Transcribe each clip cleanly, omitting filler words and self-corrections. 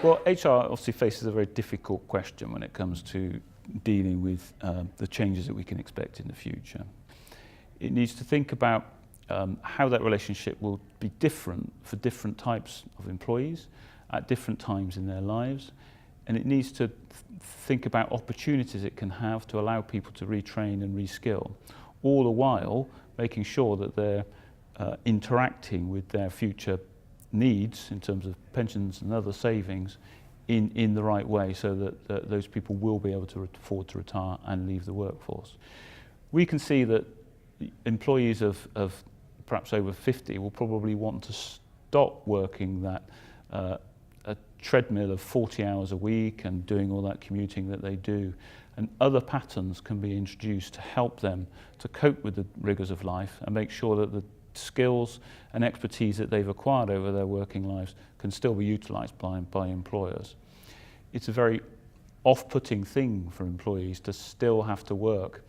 Well, HR obviously faces a very difficult question when it comes to dealing with the changes that we can expect in the future. It needs to think about how that relationship will be different for different types of employees at different times in their lives, and it needs to think about opportunities it can have to allow people to retrain and reskill, all the while making sure that they're interacting with their future needs in terms of pensions and other savings in the right way, so that those people will be able to afford to retire and leave the workforce. We can see that employees of perhaps over 50 will probably want to stop working that a treadmill of 40 hours a week and doing all that commuting that they do, and other patterns can be introduced to help them to cope with the rigours of life and make sure that the skills and expertise that they've acquired over their working lives can still be utilised by employers. It's a very off-putting thing for employees to still have to work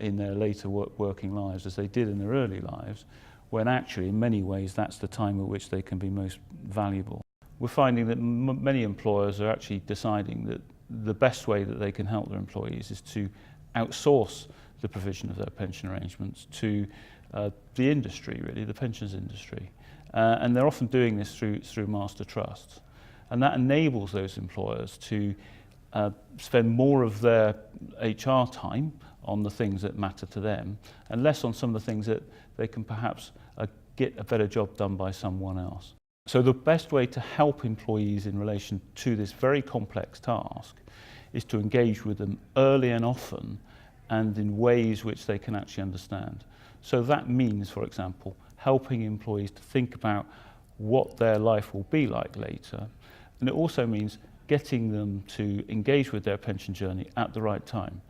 in their later working lives as they did in their early lives, when actually in many ways that's the time at which they can be most valuable. We're finding that many employers are actually deciding that the best way that they can help their employees is to outsource the provision of their pension arrangements to the industry, really, the pensions industry. And they're often doing this through master trusts. And that enables those employers to spend more of their HR time on the things that matter to them and less on some of the things that they can perhaps get a better job done by someone else. So the best way to help employees in relation to this very complex task is to engage with them early and often and in ways which they can actually understand. So that means, for example, helping employees to think about what their life will be like later. And it also means getting them to engage with their pension journey at the right time.